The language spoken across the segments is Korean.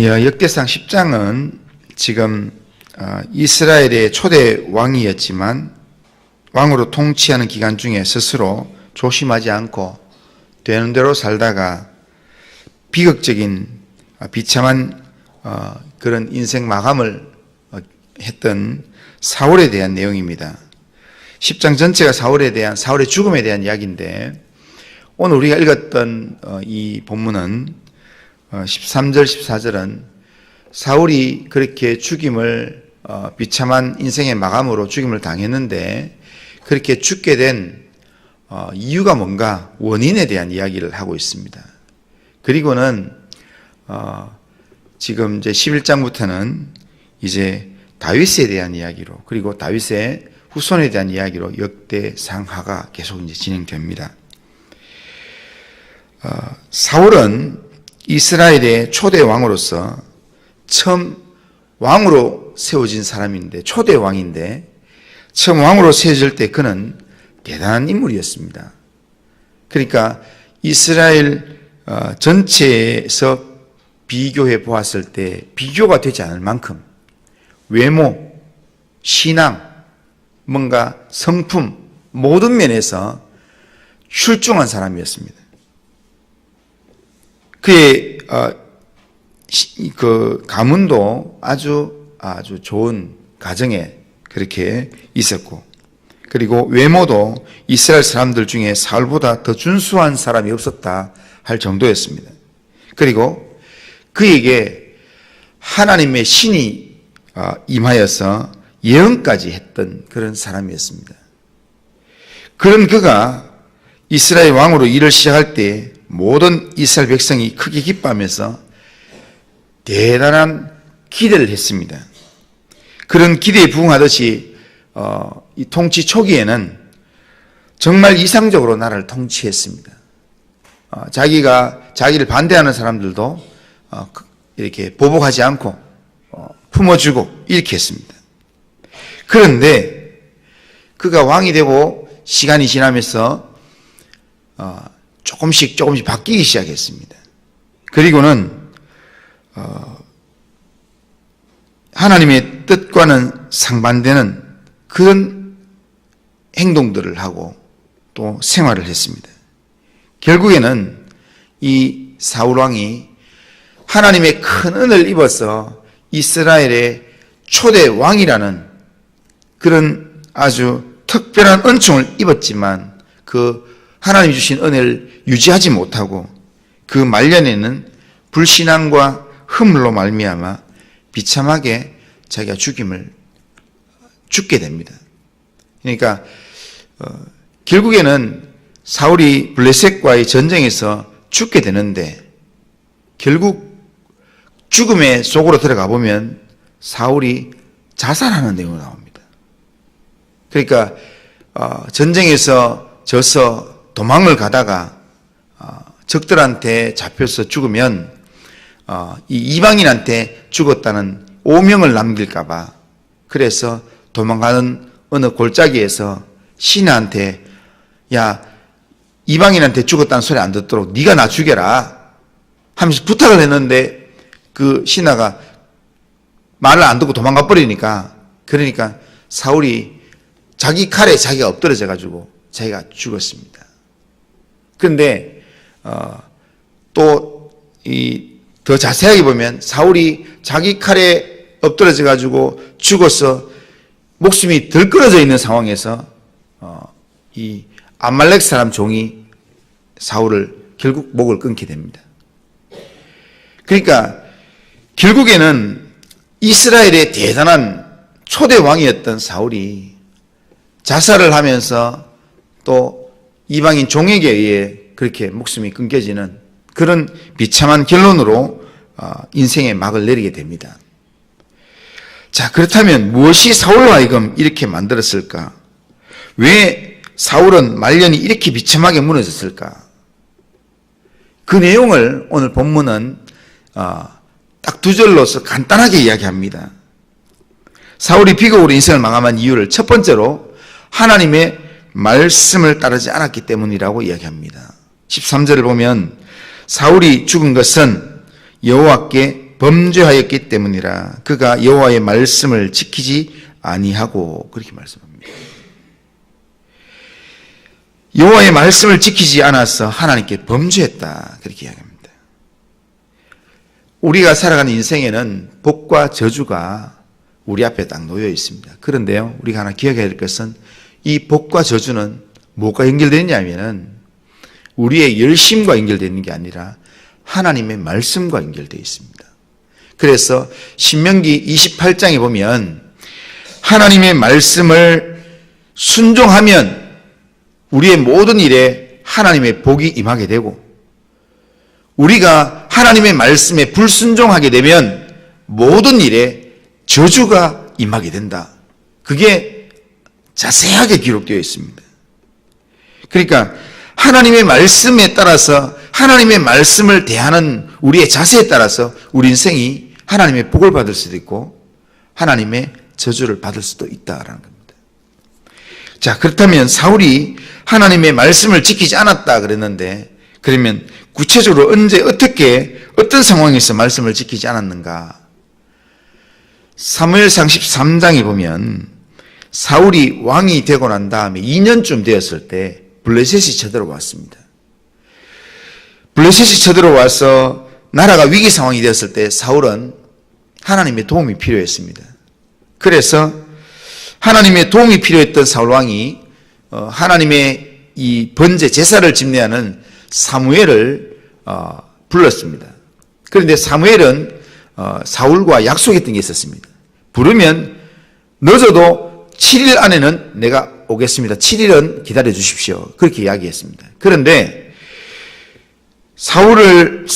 역대상 10장은 지금 이스라엘의 초대 왕이었지만 왕으로 통치하는 기간 중에 스스로 조심하지 않고 되는 대로 살다가 비극적인 비참한 그런 인생 마감을 했던 사울에 대한 내용입니다. 10장 전체가 사울의 죽음에 대한 이야기인데, 오늘 우리가 읽었던 이 본문은 13절, 14절은 사울이 그렇게 죽임을 비참한 인생의 마감으로 죽임을 당했는데, 그렇게 죽게 된 이유가 뭔가, 원인에 대한 이야기를 하고 있습니다. 그리고는 지금 이제 11장부터는 이제 다윗에 대한 이야기로, 그리고 다윗의 후손에 대한 이야기로 역대상하가 계속 이제 진행됩니다. 사울은 이스라엘의 초대 왕으로서 처음 왕으로 세워진 사람인데, 초대 왕인데, 처음 왕으로 세워질 때 그는 대단한 인물이었습니다. 그러니까 이스라엘 전체에서 비교해 보았을 때 비교가 되지 않을 만큼 외모, 신앙, 뭔가 성품, 모든 면에서 출중한 사람이었습니다. 그의 그 가문도 아주 좋은 가정에 그렇게 있었고, 그리고 외모도 이스라엘 사람들 중에 사울보다 더 준수한 사람이 없었다 할 정도였습니다. 그리고 그에게 하나님의 신이 임하여서 예언까지 했던 그런 사람이었습니다. 그런 그가 이스라엘 왕으로 일을 시작할 때 모든 이스라엘 백성이 크게 기뻐하면서 대단한 기대를 했습니다. 그런 기대에 부응하듯이 이 통치 초기에는 정말 이상적으로 나라를 통치했습니다. 자기를 반대하는 사람들도 이렇게 보복하지 않고 품어주고 이렇게 했습니다. 그런데 그가 왕이 되고 시간이 지나면서 조금씩 바뀌기 시작했습니다. 그리고는 하나님의 뜻과는 상반되는 그런 행동들을 하고 또 생활을 했습니다. 결국에는 이 사울 왕이 하나님의 큰 은혜를 입어서 이스라엘의 초대 왕이라는 그런 아주 특별한 은총을 입었지만, 그 하나님이 주신 은혜를 유지하지 못하고 그 말년에는 불신앙과 허물로 말미암아 비참하게 자기가 죽게 됩니다. 그러니까 결국에는 사울이 블레셋과의 전쟁에서 죽게 되는데, 결국 죽음의 속으로 들어가 보면 사울이 자살하는 내용이 나옵니다. 그러니까 전쟁에서 져서 도망을 가다가 적들한테 잡혀서 죽으면 이 이방인한테 죽었다는 오명을 남길까 봐, 그래서 도망가는 어느 골짜기에서 신하한테, 야, 이방인한테 죽었다는 소리 안 듣도록 네가 나 죽여라 하면서 부탁을 했는데, 그 신하가 말을 안 듣고 도망가 버리니까, 그러니까 사울이 자기 칼에 자기가 엎드러져 가지고 자기가 죽었습니다. 그런데 또 더 자세하게 보면 사울이 자기 칼에 엎드러져 가지고 죽어서 목숨이 덜 끊어져 있는 상황에서 이 아말렉 사람 종이 사울을 결국 목을 끊게 됩니다. 그러니까 결국에는 이스라엘의 대단한 초대 왕이었던 사울이 자살을 하면서 또 이방인 종에게 의해 그렇게 목숨이 끊겨지는 그런 비참한 결론으로 인생의 막을 내리게 됩니다. 자, 그렇다면 무엇이 사울로 하여금 이렇게 만들었을까? 왜 사울은 말년이 이렇게 비참하게 무너졌을까? 그 내용을 오늘 본문은 딱 두 절로서 간단하게 이야기합니다. 사울이 비극으로 인생을 마감한 이유를 첫 번째로 하나님의 말씀을 따르지 않았기 때문이라고 이야기합니다. 13절을 보면 사울이 죽은 것은 여호와께 범죄하였기 때문이라. 그가 여호와의 말씀을 지키지 아니하고, 그렇게 말씀합니다. 여호와의 말씀을 지키지 않아서 하나님께 범죄했다, 그렇게 이야기합니다. 우리가 살아가는 인생에는 복과 저주가 우리 앞에 딱 놓여 있습니다. 그런데요, 우리가 하나 기억해야 될 것은 이 복과 저주는 뭐가 연결되어 있냐면은 우리의 열심과 연결되어 있는 게 아니라 하나님의 말씀과 연결되어 있습니다. 그래서 신명기 28장에 보면 하나님의 말씀을 순종하면 우리의 모든 일에 하나님의 복이 임하게 되고, 우리가 하나님의 말씀에 불순종하게 되면 모든 일에 저주가 임하게 된다. 그게 자세하게 기록되어 있습니다. 그러니까 하나님의 말씀에 따라서, 하나님의 말씀을 대하는 우리의 자세에 따라서 우리 인생이 하나님의 복을 받을 수도 있고 하나님의 저주를 받을 수도 있다라는 겁니다. 자, 그렇다면 사울이 하나님의 말씀을 지키지 않았다 그랬는데, 그러면 구체적으로 언제, 어떻게, 어떤 상황에서 말씀을 지키지 않았는가? 사무엘상 13장에 보면 사울이 왕이 되고 난 다음에 2년쯤 되었을 때 블레셋이 쳐들어왔습니다. 블레셋이 쳐들어와서 나라가 위기 상황이 되었을 때 사울은 하나님의 도움이 필요했습니다. 그래서 하나님의 도움이 필요했던 사울 왕이 하나님의 이 번제 제사를 집례하는 사무엘을 불렀습니다. 그런데 사무엘은 사울과 약속했던 게 있었습니다. 부르면 늦어도 7일 안에는 내가 오겠습니다. 7일은 기다려 주십시오. 그렇게 이야기했습니다. 그런데 사무엘을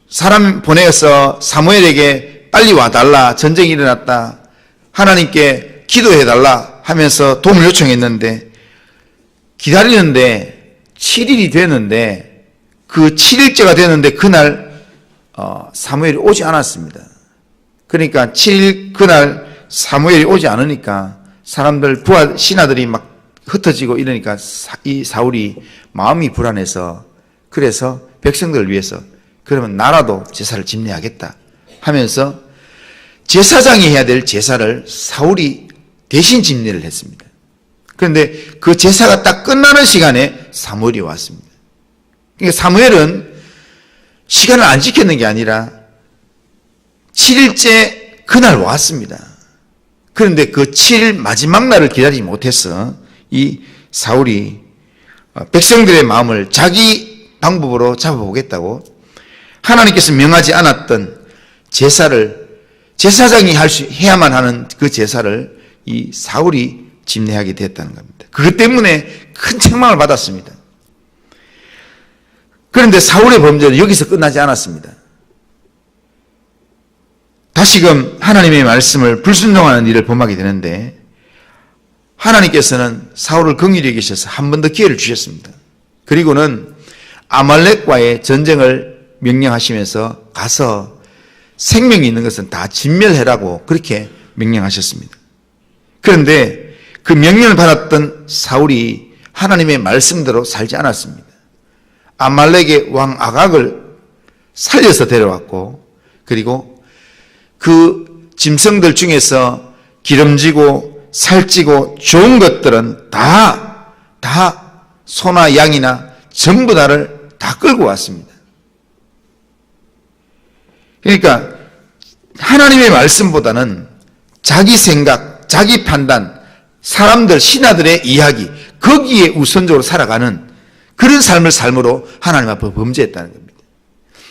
사람 보내서 사무엘에게 빨리 와달라, 전쟁이 일어났다, 하나님께 기도해달라 하면서 도움을 요청했는데, 기다리는데 7일이 되는데, 그 7일째가 되는데 그날 사무엘이 오지 않았습니다. 그러니까 7일 그날 사무엘이 오지 않으니까 사람들, 부하 신하들이 막 흩어지고 이러니까 이 사울이 마음이 불안해서, 그래서 백성들을 위해서 그러면 나라도 제사를 집례하겠다 하면서 제사장이 해야 될 제사를 사울이 대신 집례를 했습니다. 그런데 그 제사가 딱 끝나는 시간에 사무엘이 왔습니다. 그러니까 사무엘은 시간을 안 지켰는 게 아니라 7일째 그날 왔습니다. 그런데 그 7일 마지막 날을 기다리지 못해서 이 사울이 백성들의 마음을 자기 방법으로 잡아보겠다고 하나님께서 명하지 않았던 제사를, 제사장이 해야만 하는 그 제사를 이 사울이 집례하게 됐다는 겁니다. 그것 때문에 큰 책망을 받았습니다. 그런데 사울의 범죄는 여기서 끝나지 않았습니다. 다시금 하나님의 말씀을 불순종하는 일을 범하게 되는데, 하나님께서는 사울을 긍휼히 여기셔서 한 번 더 기회를 주셨습니다. 그리고는 아말렉과의 전쟁을 명령하시면서 가서 생명이 있는 것은 다 진멸해라고 그렇게 명령하셨습니다. 그런데 그 명령을 받았던 사울이 하나님의 말씀대로 살지 않았습니다. 아말렉의 왕 아각을 살려서 데려왔고, 그리고 그 짐승들 중에서 기름지고 살찌고 좋은 것들은 다 소나 양이나 전부 다를 다 끌고 왔습니다. 그러니까 하나님의 말씀보다는 자기 생각, 자기 판단, 사람들, 신하들의 이야기, 거기에 우선적으로 살아가는 그런 삶을 삶으로 하나님 앞에 범죄했다는 겁니다.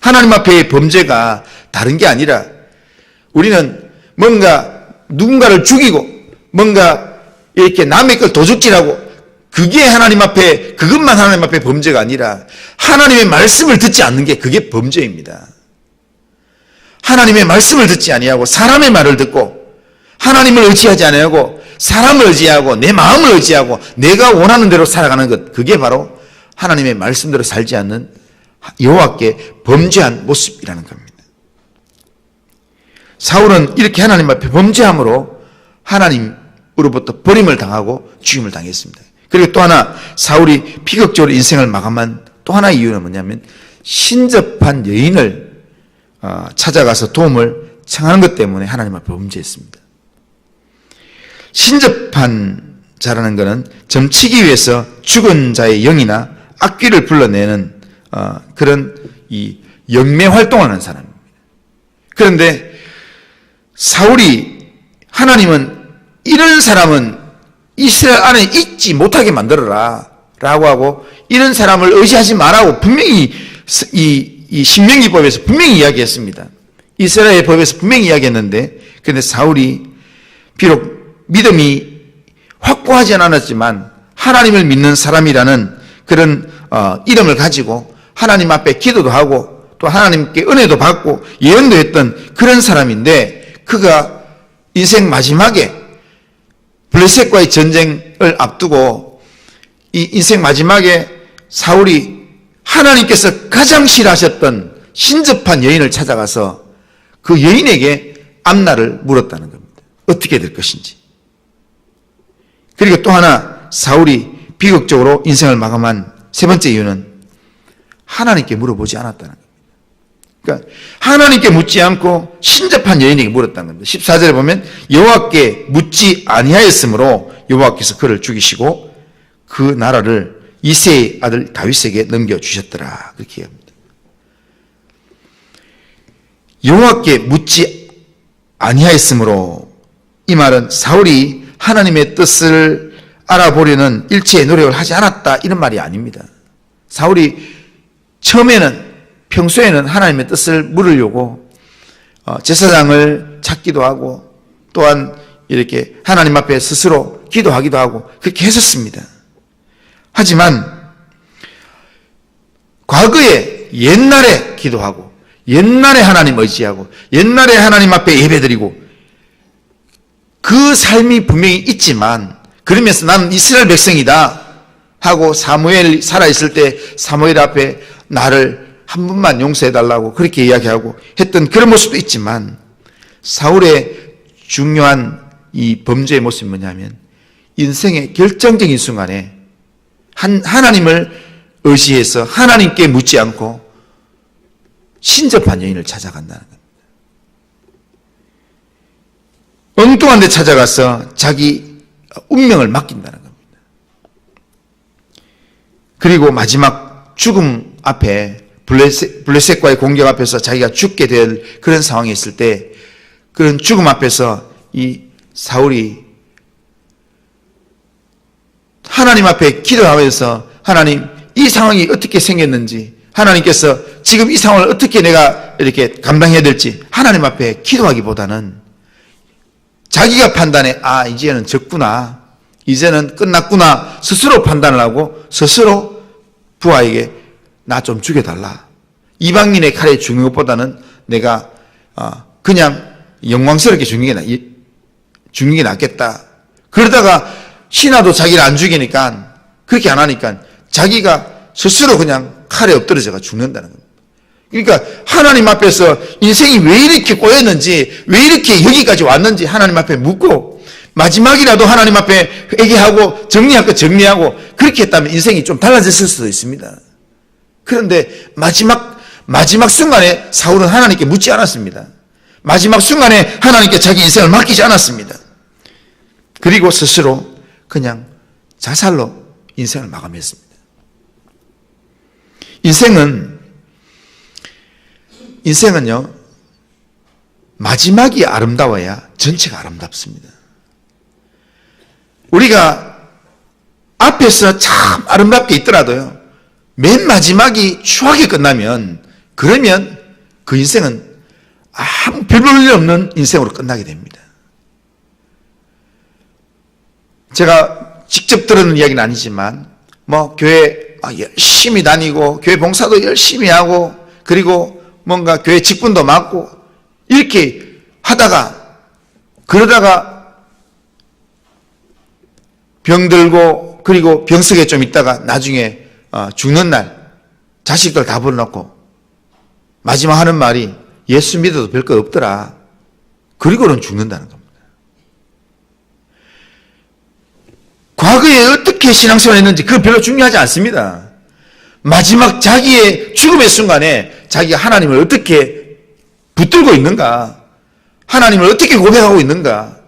하나님 앞에의 범죄가 다른 게 아니라 우리는 뭔가 누군가를 죽이고 뭔가 이렇게 남의 걸 도둑질하고, 그게 하나님 앞에, 그것만 하나님 앞에 범죄가 아니라 하나님의 말씀을 듣지 않는 게 그게 범죄입니다. 하나님의 말씀을 듣지 아니하고 사람의 말을 듣고, 하나님을 의지하지 아니하고 사람을 의지하고 내 마음을 의지하고 내가 원하는 대로 살아가는 것, 그게 바로 하나님의 말씀대로 살지 않는 여호와께 범죄한 모습이라는 겁니다. 사울은 이렇게 하나님 앞에 범죄함으로 하나님으로부터 버림을 당하고 죽임을 당했습니다. 그리고 또 하나, 사울이 비극적으로 인생을 마감한 또 하나의 이유는 뭐냐면 신접한 여인을 찾아가서 도움을 청하는 것 때문에 하나님 앞에 범죄했습니다. 신접한 자라는 것은 점치기 위해서 죽은 자의 영이나 악귀를 불러내는 그런 이 영매 활동하는 사람입니다. 그런데 사울이 하나님은 이런 사람은 이스라엘 안에 있지 못하게 만들어라 라고 하고 이런 사람을 의지하지 말라고 분명히 이 신명기법에서 분명히 이야기했습니다. 이스라엘 법에서 분명히 이야기했는데 그런데 사울이 비록 믿음이 확고하지 않았지만 하나님을 믿는 사람이라는 그런 이름을 가지고 하나님 앞에 기도도 하고 또 하나님께 은혜도 받고 예언도 했던 그런 사람인데 그가 인생 마지막에 블레셋과의 전쟁을 앞두고 이 인생 마지막에 사울이 하나님께서 가장 싫어하셨던 신접한 여인을 찾아가서 그 여인에게 앞날을 물었다는 겁니다. 어떻게 될 것인지. 그리고 또 하나 사울이 비극적으로 인생을 마감한 세 번째 이유는 하나님께 물어보지 않았다는 겁니다. 그러니까 하나님께 묻지 않고 신접한 여인에게 물었다는 겁니다. 14절에 보면 여호와께 묻지 아니하였으므로 여호와께서 그를 죽이시고 그 나라를 이새의 아들 다윗에게 넘겨주셨더라. 그렇게 합니다. 여호와께 묻지 아니하였으므로 이 말은 사울이 하나님의 뜻을 알아보려는 일체의 노력을 하지 않았다 이런 말이 아닙니다. 사울이 처음에는 평소에는 하나님의 뜻을 물으려고 제사장을 찾기도 하고 또한 이렇게 하나님 앞에 스스로 기도하기도 하고 그렇게 했었습니다. 하지만 과거에 옛날에 기도하고 옛날에 하나님 의지하고 옛날에 하나님 앞에 예배드리고 그 삶이 분명히 있지만 그러면서 나는 이스라엘 백성이다 하고 사무엘 살아있을 때 사무엘 앞에 나를 한 번만 용서해달라고 그렇게 이야기하고 했던 그런 모습도 있지만 사울의 중요한 이 범죄의 모습이 뭐냐면 인생의 결정적인 순간에 하나님을 의지해서 하나님께 묻지 않고 신접한 여인을 찾아간다는 겁니다. 엉뚱한 데 찾아가서 자기 운명을 맡긴다는 겁니다. 그리고 마지막 죽음 앞에 블레셋과의 공격 앞에서 자기가 죽게 될 그런 상황이 있을 때 그런 죽음 앞에서 이 사울이 하나님 앞에 기도하면서 하나님 이 상황이 어떻게 생겼는지 하나님께서 지금 이 상황을 어떻게 내가 이렇게 감당해야 될지 하나님 앞에 기도하기보다는 자기가 판단해 이제는 졌구나 이제는 끝났구나 스스로 판단을 하고 스스로 부하에게 나 좀 죽여달라. 이방인의 칼에 죽는 것보다는 내가 그냥 영광스럽게 죽는 게 낫겠다. 그러다가 신하도 자기를 안 죽이니까 그렇게 안 하니까 자기가 스스로 그냥 칼에 엎드려져가 죽는다는 겁니다. 그러니까 하나님 앞에서 인생이 왜 이렇게 꼬였는지 왜 이렇게 여기까지 왔는지 하나님 앞에 묻고 마지막이라도 하나님 앞에 회개하고 정리할 거 정리하고 그렇게 했다면 인생이 좀 달라졌을 수도 있습니다. 그런데 마지막 순간에 사울은 하나님께 묻지 않았습니다. 마지막 순간에 하나님께 자기 인생을 맡기지 않았습니다. 그리고 스스로 그냥 자살로 인생을 마감했습니다. 인생은요 마지막이 아름다워야 전체가 아름답습니다. 우리가 앞에서 참 아름답게 있더라도요 맨 마지막이 추하게 끝나면 그러면 그 인생은 아무 별 볼 일 없는 인생으로 끝나게 됩니다. 제가 직접 들은 이야기는 아니지만 교회 열심히 다니고 교회 봉사도 열심히 하고 그리고 뭔가 교회 직분도 맡고 이렇게 하다가 그러다가 병들고 그리고 병석에 좀 있다가 나중에 죽는 날 자식들 다 불러놓고 마지막 하는 말이 예수 믿어도 별거 없더라. 그리고는 죽는다는 겁니다. 과거에 어떻게 신앙생활을 했는지 그건 별로 중요하지 않습니다. 마지막 자기의 죽음의 순간에 자기가 하나님을 어떻게 붙들고 있는가? 하나님을 어떻게 고백하고 있는가?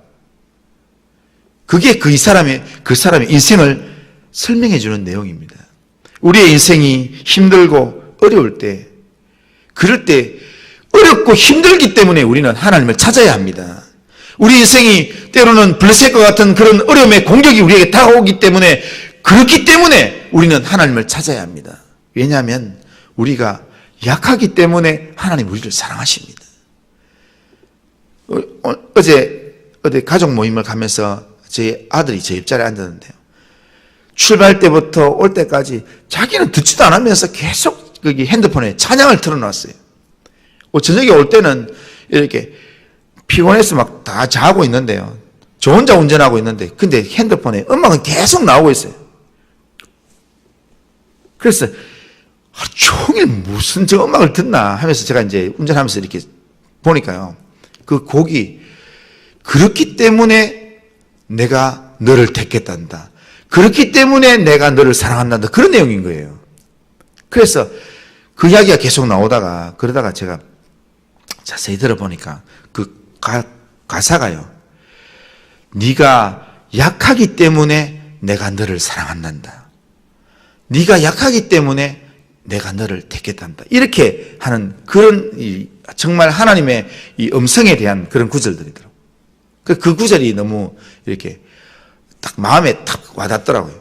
그게 그 사람의 인생을 설명해 주는 내용입니다. 우리의 인생이 힘들고 어려울 때, 그럴 때 어렵고 힘들기 때문에 우리는 하나님을 찾아야 합니다. 우리 인생이 때로는 블레셋과 같은 그런 어려움의 공격이 우리에게 다가오기 때문에, 그렇기 때문에 우리는 하나님을 찾아야 합니다. 왜냐하면 우리가 약하기 때문에 하나님 우리를 사랑하십니다. 어제 가족 모임을 가면서 제 아들이 제 옆자리에 앉았는데요. 출발 때부터 올 때까지 자기는 듣지도 않으면서 계속 거기 핸드폰에 찬양을 틀어놨어요. 저녁에 올 때는 이렇게 피곤해서 막 다 자고 있는데요. 저 혼자 운전하고 있는데, 근데 핸드폰에 음악은 계속 나오고 있어요. 그래서 하루 종일 무슨 저 음악을 듣나 하면서 제가 이제 운전하면서 이렇게 보니까요. 그 곡이 그렇기 때문에 내가 너를 택했단다. 그렇기 때문에 내가 너를 사랑한단다. 그런 내용인 거예요. 그래서 그 이야기가 계속 나오다가 그러다가 제가 자세히 들어보니까 그 가사가요. 네가 약하기 때문에 내가 너를 사랑한단다. 네가 약하기 때문에 내가 너를 택했단다. 이렇게 하는 그런 정말 하나님의 이 음성에 대한 그런 구절들이더라고요. 그 구절이 너무 이렇게 딱 마음에 딱 와닿더라고요.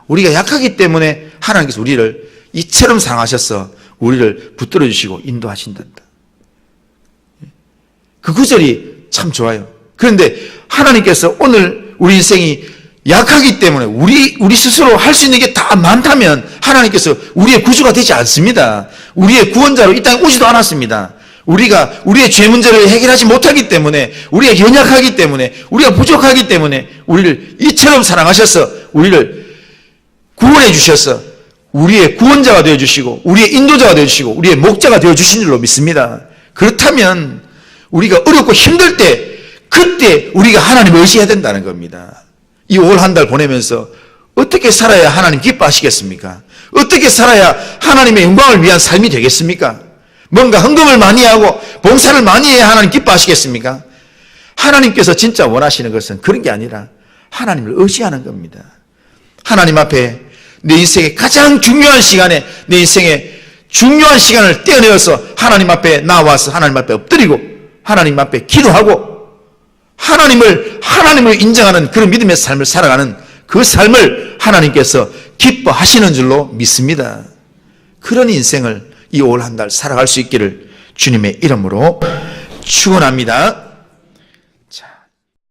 우리가 약하기 때문에 하나님께서 우리를 이처럼 사랑하셔서 우리를 붙들어 주시고 인도하신단다. 그 구절이 참 좋아요. 그런데 하나님께서 오늘 우리 인생이 약하기 때문에 우리 스스로 할 수 있는 게 다 많다면 하나님께서 우리의 구주가 되지 않습니다. 우리의 구원자로 이 땅에 오지도 않았습니다. 우리가 우리의 죄 문제를 해결하지 못하기 때문에, 우리가 연약하기 때문에, 우리가 부족하기 때문에 우리를 이처럼 사랑하셔서 우리를 구원해 주셔서 우리의 구원자가 되어주시고 우리의 인도자가 되어주시고 우리의 목자가 되어주신 줄로 믿습니다. 그렇다면 우리가 어렵고 힘들 때, 그때 우리가 하나님을 의지해야 된다는 겁니다. 이 올 한 달 보내면서 어떻게 살아야 하나님 기뻐하시겠습니까? 어떻게 살아야 하나님의 영광을 위한 삶이 되겠습니까? 뭔가 헌금을 많이 하고 봉사를 많이 해야 하나님 기뻐하시겠습니까? 하나님께서 진짜 원하시는 것은 그런 게 아니라 하나님을 의지하는 겁니다. 하나님 앞에 내 인생의 가장 중요한 시간에, 내 인생의 중요한 시간을 떼어내어서 하나님 앞에 나와서 하나님 앞에 엎드리고 하나님 앞에 기도하고 하나님을 인정하는 그런 믿음의 삶을 살아가는 그 삶을 하나님께서 기뻐하시는 줄로 믿습니다. 그런 인생을 이 올 한 달 살아갈 수 있기를 주님의 이름으로 축원합니다.